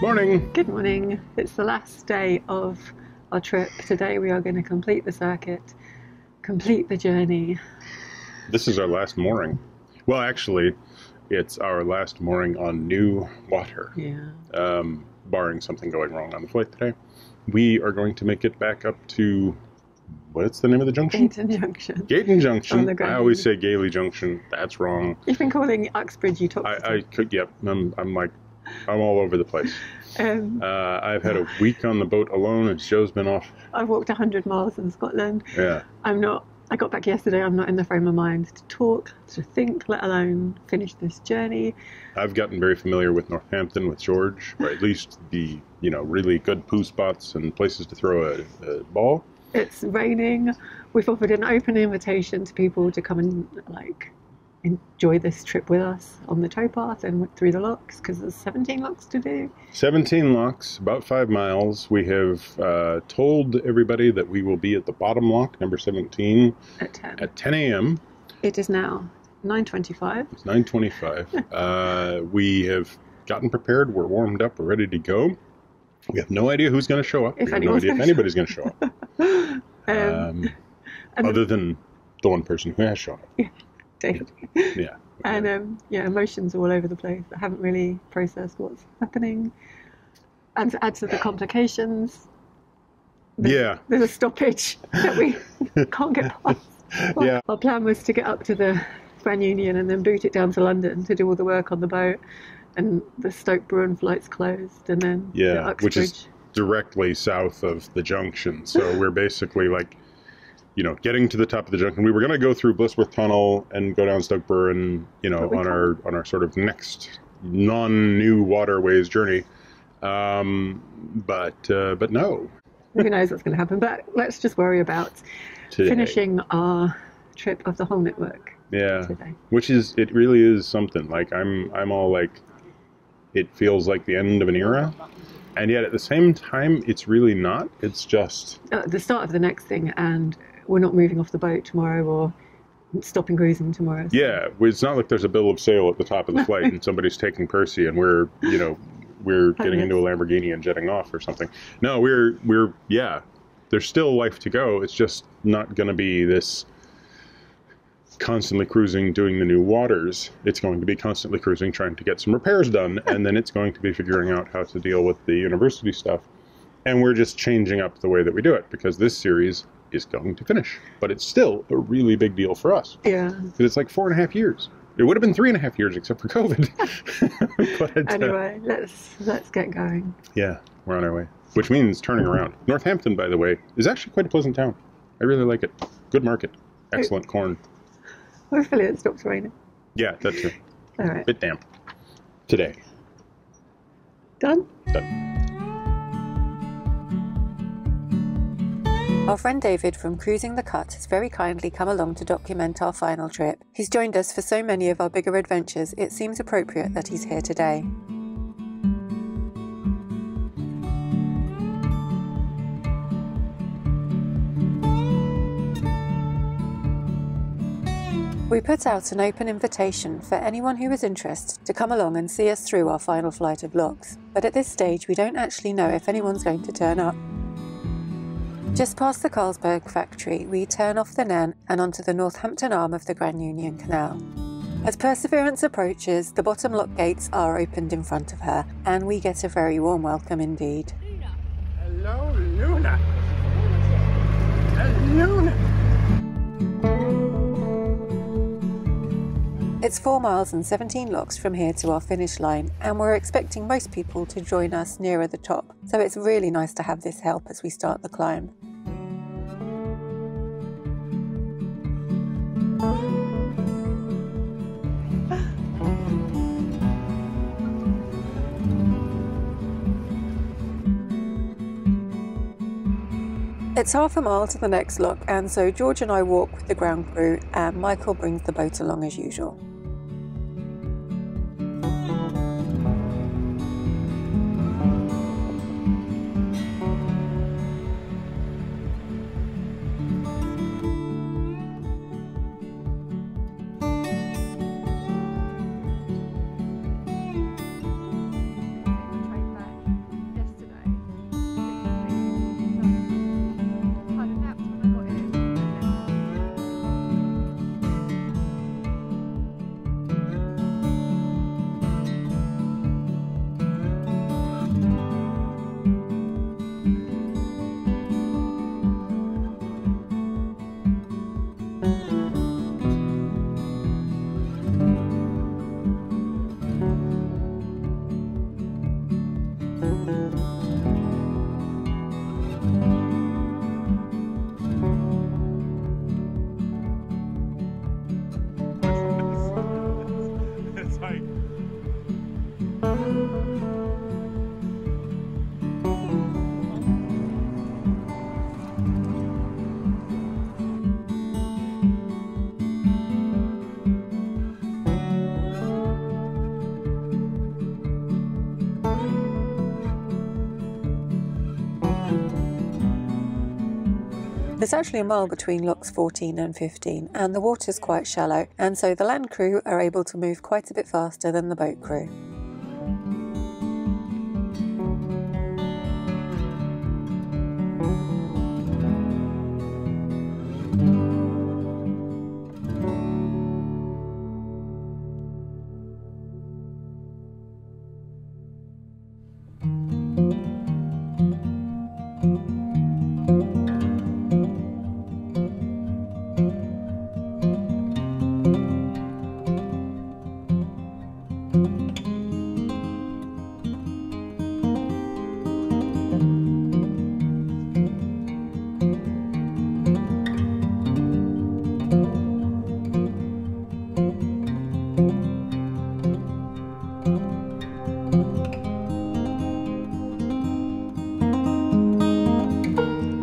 Morning. Good morning. It's the last day of our trip. Today we are going to complete the circuit, complete the journey. This is our last mooring. Well, actually, it's our last mooring on new water. Yeah. Barring something going wrong on the flight today. We are going to make it back up to, what's the name of the junction? Gayton Junction. Gayton Junction. I always Grand. say Gailey Junction. That's wrong. You've been calling Uxbridge Utopia. I could, yep. I'm all over the place. I've had a week on the boat alone, and Joe's been off. I've walked 100 miles in Scotland. Yeah. I got back yesterday. I'm not in the frame of mind to talk, to think, let alone finish this journey. I've gotten very familiar with Northampton with George, or at least the, really good poo spots and places to throw a ball. It's raining. We've offered an open invitation to people to come and enjoy this trip with us on the towpath and through the locks, because there's 17 locks to do. 17 locks, about 5 miles. We have told everybody that we will be at the bottom lock, number 17, at 10 a.m. It is now 9:25. It's 9:25. We have gotten prepared. We're warmed up. We're ready to go. We have no idea who's going to show up. We have no idea if anybody's going to show up. Other than the one person who has shown up. Yeah. David. Yeah. And emotions all over the place. I haven't really processed what's happening. And to add to the complications, there's a stoppage that we can't get past. Yeah. Our plan was to get up to the Grand Union and then boot it down to London to do all the work on the boat, and the Stoke-Bruin flight's closed, and then the Uxbridge. Which is directly south of the junction. So we're basically getting to the top of the junction. We were going to go through Blissworth Tunnel and go down Stoke-Bruin, on our sort of next non-new waterways journey. But no. Who knows what's going to happen? But let's just worry about finishing our trip of the whole network. Yeah. Today. It really is something. I'm all it feels like the end of an era. And yet at the same time, it's really not. It's just the start of the next thing, and we're not moving off the boat tomorrow or stopping cruising tomorrow. So. Yeah, it's not like there's a bill of sale at the top of the flight and somebody's taking Percy and we're getting into a Lamborghini and jetting off or something. No, there's still life to go. It's just not going to be this constantly cruising doing the new waters. It's going to be constantly cruising trying to get some repairs done, and then it's going to be figuring out how to deal with the university stuff. And we're just changing up the way that we do it, because this series is going to finish. But it's still a really big deal for us. Yeah. Because it's like 4.5 years. It would have been 3.5 years except for COVID. But, anyway, let's get going. Yeah, we're on our way. Which means turning around. Northampton, by the way, is actually quite a pleasant town. I really like it. Good market. Excellent corn. Hopefully it stops raining. Yeah, that too. All right. Bit damp. Today. Done? Done. Our friend David from Cruising the Cut has very kindly come along to document our final trip. He's joined us for so many of our bigger adventures, it seems appropriate that he's here today. We put out an open invitation for anyone who is interested to come along and see us through our final flight of locks, but at this stage we don't actually know if anyone's going to turn up. Just past the Carlsberg factory, we turn off the Nen and onto the Northampton arm of the Grand Union Canal. As Perseverance approaches, the bottom lock gates are opened in front of her, and we get a very warm welcome indeed. Hello, Luna. Luna. It's 4 miles and 17 locks from here to our finish line, and we're expecting most people to join us nearer the top, so it's really nice to have this help as we start the climb. It's half a mile to the next lock, and so George and I walk with the ground crew, and Michael brings the boat along as usual. There's actually a mile between locks 14 and 15, and the water's quite shallow, and so the land crew are able to move quite a bit faster than the boat crew.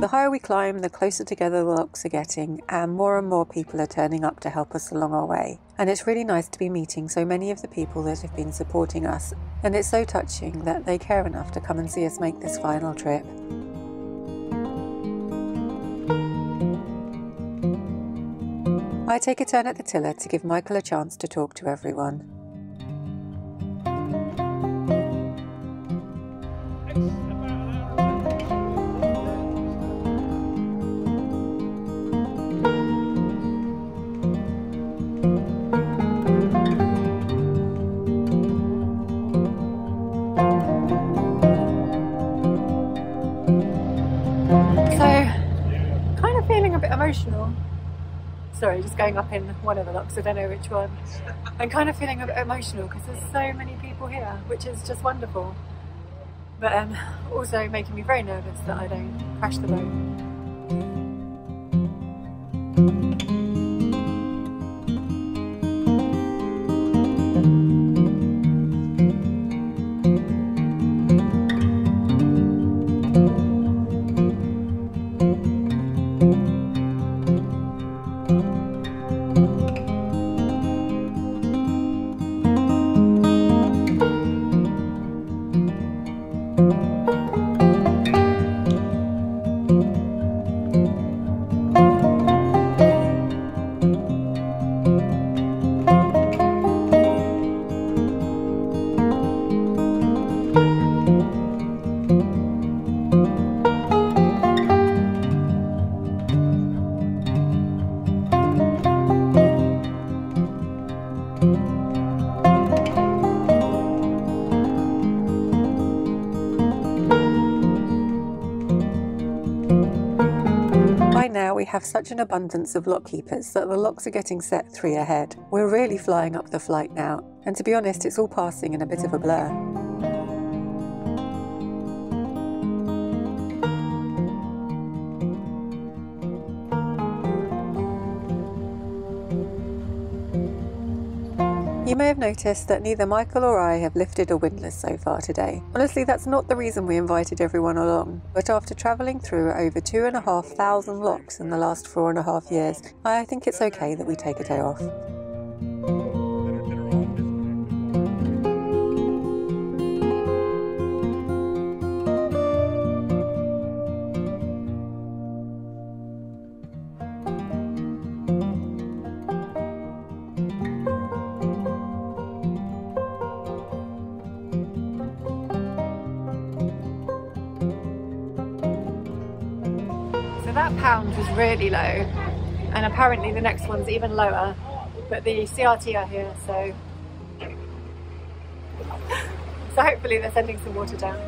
The higher we climb, the closer together the locks are getting, and more people are turning up to help us along our way. And it's really nice to be meeting so many of the people that have been supporting us, and it's so touching that they care enough to come and see us make this final trip. I take a turn at the tiller to give Michael a chance to talk to everyone. Emotional. Sorry, just going up in one of the locks, I don't know which one. I'm kind of feeling a bit emotional because there's so many people here, which is just wonderful. But also making me very nervous that I don't crash the boat. Now we have such an abundance of lock keepers that the locks are getting set 3 ahead. We're really flying up the flight now, and to be honest, it's all passing in a bit of a blur. You may have noticed that neither Michael or I have lifted a windlass so far today. Honestly, that's not the reason we invited everyone along, but after travelling through over 2,500 locks in the last 4.5 years, I think it's okay that we take a day off. That pound was really low, and apparently the next one's even lower, but the CRT are here, so hopefully they're sending some water down.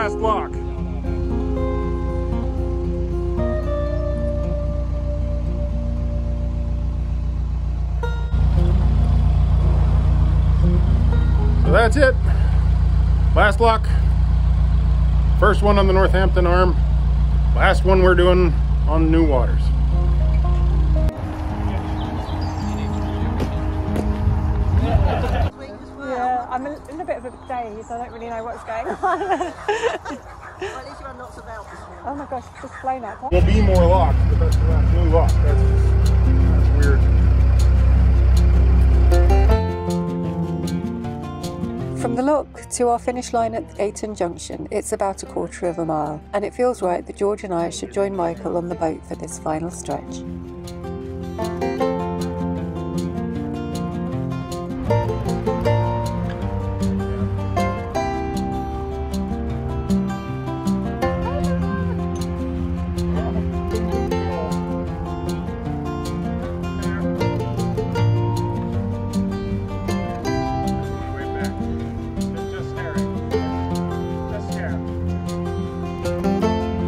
last lock. So that's it. Last lock. First one on the Northampton arm. Last one we're doing on new waters. Yeah, I'm in a bit of a daze. I don't really know what's going on. Well, at least you had lots of out this morning. Oh my gosh, it's just flown out. There'll be more locks, but that's the last new lock. That's weird. From the lock to our finish line at Gayton Junction, it's about a quarter of a mile, and it feels right that George and I should join Michael on the boat for this final stretch.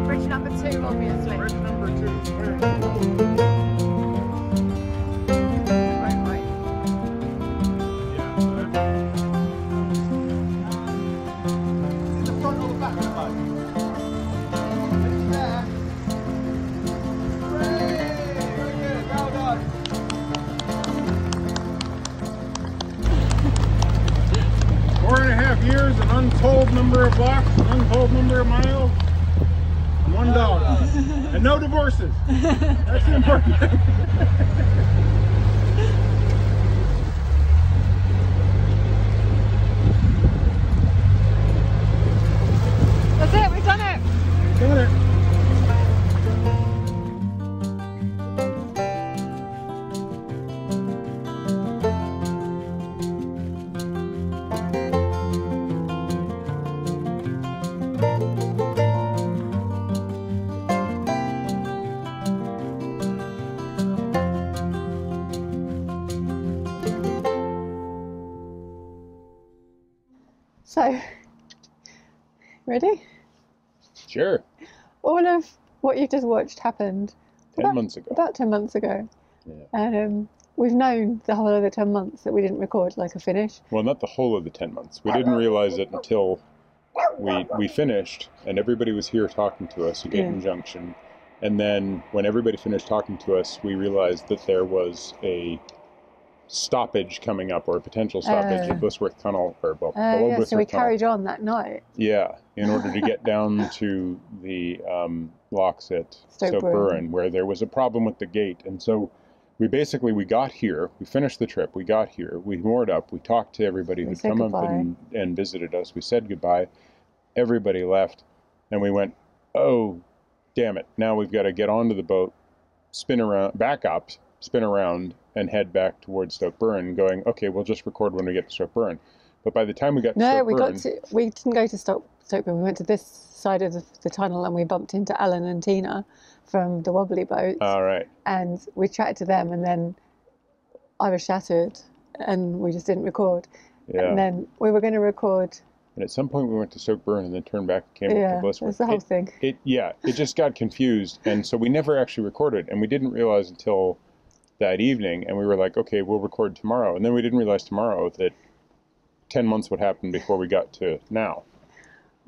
Bridge number 2, obviously. Bridge number 2. Right, right. In the front or the back of the boat? It's there. Hooray! Very good, well done. 4.5 years, an untold number of locks, an untold number of miles, and 1 dog. And no divorces. That's the important thing. That's it, we've done it. Got it. So, ready? Sure. All of what you've just watched happened 10 months ago. about 10 months ago. Yeah. And we've known the whole of the 10 months that we didn't record like a finish. Well, not the whole of the 10 months. We didn't realize it until we finished and everybody was here talking to us at Gayton Junction. And then when everybody finished talking to us, we realized that there was a stoppage coming up, or a potential stoppage at Blissworth Tunnel, or below Yeah, Blissworth so we Tunnel. carried on that night. Yeah, in order to get down to the locks at Stoke Burren, where there was a problem with the gate. And so we got here, we finished the trip, we got here, we moored up, we talked to everybody who'd said come up goodbye. and visited us. We said goodbye, everybody left, and we went, oh, damn it, now we've got to get onto the boat, spin around, back up, spin around, and head back towards Stoke Burren, going, okay, we'll just record when we get to Stoke Burren. But by the time we got to Stoke Burren... we didn't go to Stoke Burren, we went to this side of the tunnel and we bumped into Alan and Tina from the Wobbly Boat. All right. And we chatted to them, and then I was shattered and we just didn't record. Yeah. And then we were going to record... And at some point we went to Stoke Burren and then turned back and came up to Blissworth. That's the whole thing. It just got confused, and so we never actually recorded, and we didn't realize until that evening, and we were like, okay, we'll record tomorrow. And then we didn't realize tomorrow that 10 months would happen before we got to now.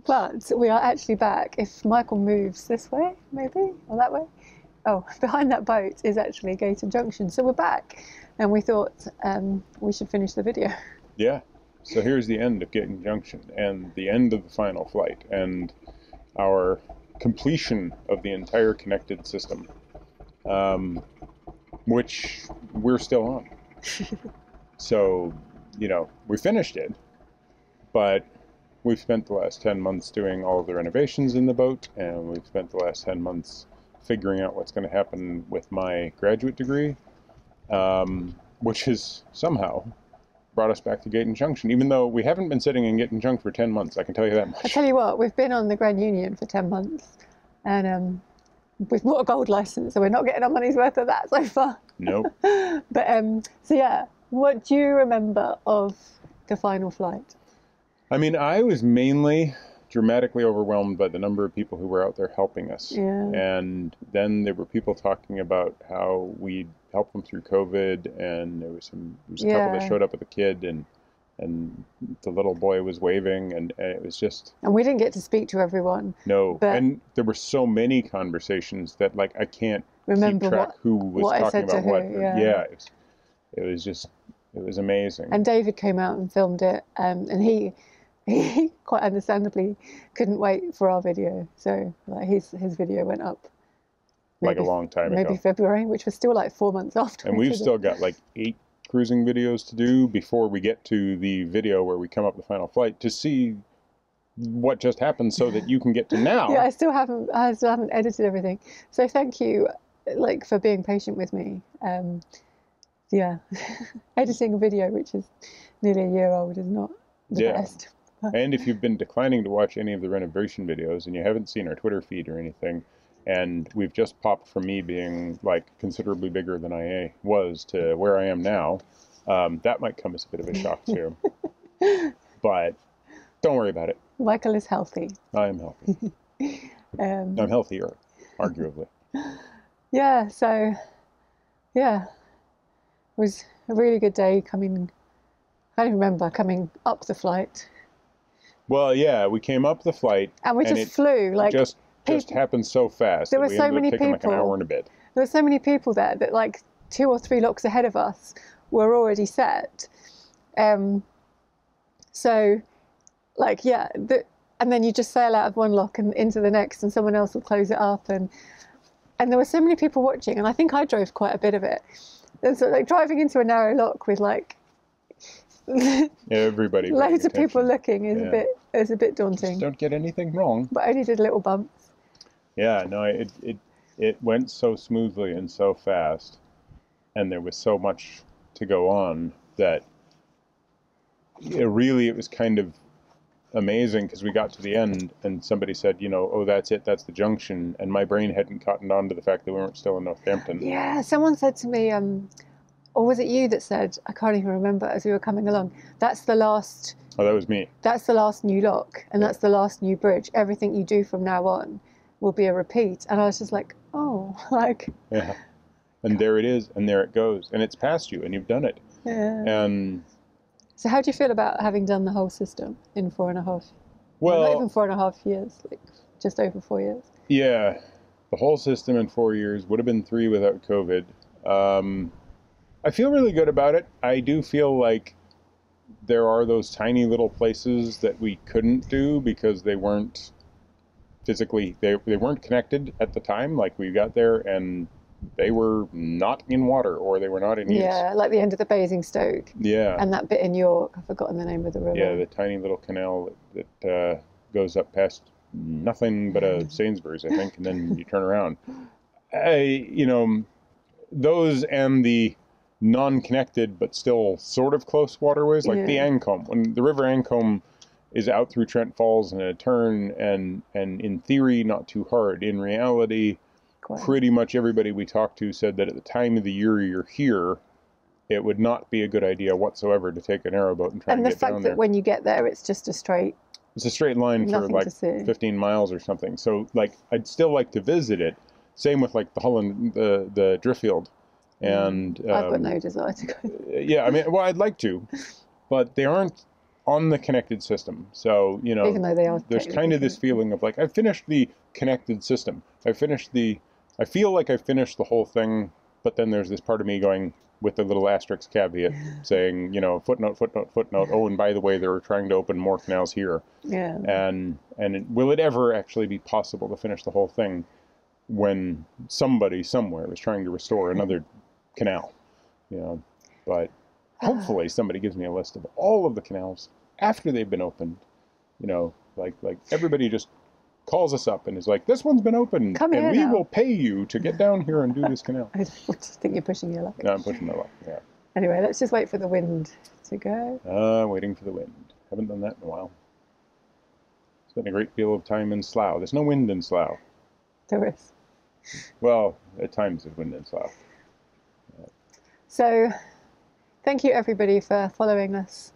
But we are actually back. If Michael moves this way, maybe, or that way. Oh, behind that boat is actually Gayton Junction. So we're back, and we thought we should finish the video. Yeah. So here's the end of Gayton Junction, and the end of the final flight, and our completion of the entire connected system, which we're still on. So, we finished it, but we've spent the last 10 months doing all of the renovations in the boat, and we've spent the last 10 months figuring out what's going to happen with my graduate degree, which has somehow brought us back to Gayton Junction, even though we haven't been sitting in Gayton Junction for 10 months, I can tell you that much. I tell you what, we've been on the Grand Union for 10 months, and we've bought a gold license, so we're not getting our money's worth of that so far. Nope. But, so yeah, what do you remember of the final flight? I mean, I was mainly dramatically overwhelmed by the number of people who were out there helping us. Yeah. And then there were people talking about how we helped them through COVID, and there was a couple that showed up with a kid, and the little boy was waving, and it was just... And we didn't get to speak to everyone. No, but and there were so many conversations that, like, I can't remember keep track who was what I talking said to about what. who, yeah. Yeah, it was amazing. And David came out and filmed it, and he quite understandably couldn't wait for our video. So like his video went up like a long time ago. Maybe February, which was still like 4 months after. And we've still got like 8 cruising videos to do before we get to the video where we come up the final flight to see what just happened, so that you can get to now. Yeah, I still haven't edited everything. So thank you, like, for being patient with me. Yeah, editing a video which is nearly a year old is not the best. And if you've been declining to watch any of the renovation videos and you haven't seen our Twitter feed or anything, and we've just popped from me being like considerably bigger than I was to where I am now, that might come as a bit of a shock too. But don't worry about it. Michael is healthy. I am healthy. I'm healthier, arguably. Yeah, so, yeah. It was a really good day coming up the flight. Well, yeah, we came up the flight. And we just flew. Like, just happened so fast. There were so many people. Like an hour and a bit. There were so many people there that like 2 or 3 locks ahead of us were already set. So, like, yeah. And then you just sail out of one lock and into the next, and someone else will close it up. And there were so many people watching, and I think I drove quite a bit of it. And so, like, driving into a narrow lock with like everybody, loads of people looking is a bit daunting. Just don't get anything wrong. But I only did little bumps. Yeah, no, it went so smoothly and so fast, and there was so much to go on that it was kind of amazing, because we got to the end and somebody said, oh, that's it, that's the junction, and my brain hadn't cottoned on to the fact that we weren't still in Northampton. Yeah, someone said to me, or was it you that said, I can't even remember, as we were coming along, that's the last... Oh, that was me. That's the last new lock, and that's the last new bridge. Everything you do from now on will be a repeat. And I was just like, oh, like... Yeah. And there it is, and there it goes. And it's past you, and you've done it. Yeah. And... So how do you feel about having done the whole system in 4.5? Well, not even 4.5 years, like just over 4 years. Yeah, the whole system in 4 years. Would have been 3 without COVID. I feel really good about it. I do feel like there are those tiny little places that we couldn't do because they weren't physically, they weren't connected at the time. Like, we got there and they were not in water, or they were not in use. Yeah, like the end of the Basingstoke. Yeah. And that bit in York, I've forgotten the name of the river. Yeah, the tiny little canal that goes up past nothing but a Sainsbury's, I think, and then you turn around. Those and the non-connected but still sort of close waterways, like the Ancombe. When the River Ancombe is out through Trent Falls and a turn, and in theory not too hard. In reality, pretty much everybody we talked to said that at the time of the year you're here, it would not be a good idea whatsoever to take a narrowboat and try and get down there. And the fact that when you get there, it's just a straight... It's a straight line for like 15 miles or something. So, like, I'd still like to visit it. Same with like the Holland, the Driffield. And I've got no desire to go. Yeah, I mean, well, I'd like to, but they aren't on the connected system. So, even though they are, there's kind of this feeling of like, I've finished the connected system. I feel like I finished the whole thing, but then there's this part of me going with the little asterisk caveat saying, footnote, footnote, footnote. Oh, and by the way, they're trying to open more canals here. Yeah. And will it ever actually be possible to finish the whole thing when somebody somewhere is trying to restore another canal? But hopefully somebody gives me a list of all of the canals after they've been opened. Like everybody just calls us up and is like, this one's been opened, and we will pay you to get down here and do this canal. I just think you're pushing your luck. No, I'm pushing my luck, yeah. Anyway, let's just wait for the wind to go. Waiting for the wind. Haven't done that in a while. Spent a great deal of time in Slough. There's no wind in Slough. There is. Well, at times there's wind in Slough. Yeah. So, thank you everybody for following us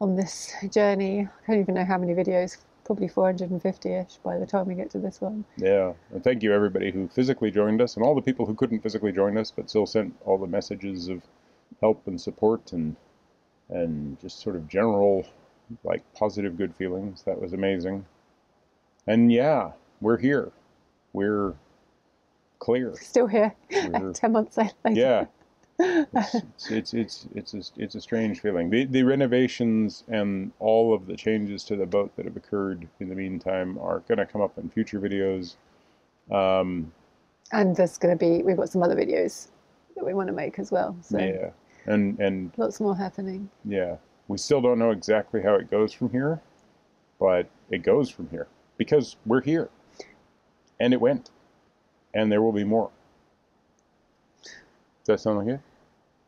on this journey. I don't even know how many videos probably 450-ish by the time we get to this one. Yeah, and thank you everybody who physically joined us, and all the people who couldn't physically join us but still sent all the messages of help and support and just sort of general, like, positive good feelings. That was amazing. And yeah, we're here. We're clear. Still here, We're, 10 months later. yeah. It's a strange feeling. The renovations and all of the changes to the boat that have occurred in the meantime are going to come up in future videos. And there's going to be, we've got some other videos that we want to make as well. So yeah, and lots more happening. Yeah, we still don't know exactly how it goes from here, but it goes from here because we're here, and it went, and there will be more. Does that sound like it?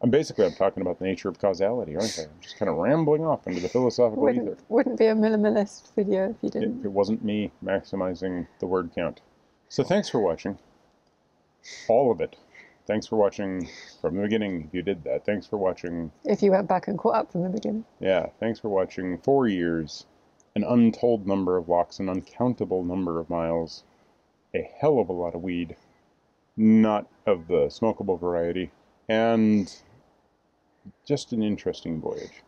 I'm talking about the nature of causality, aren't I? I'm just kind of rambling off into the philosophical ether. Wouldn't be a minimalist video if you didn't. It wasn't me maximizing the word count. So thanks for watching. All of it. Thanks for watching from the beginning if you did that. Thanks for watching. If you went back and caught up from the beginning. Yeah, thanks for watching 4 years, an untold number of walks, an uncountable number of miles, a hell of a lot of weed, not of the smokable variety, and just an interesting voyage.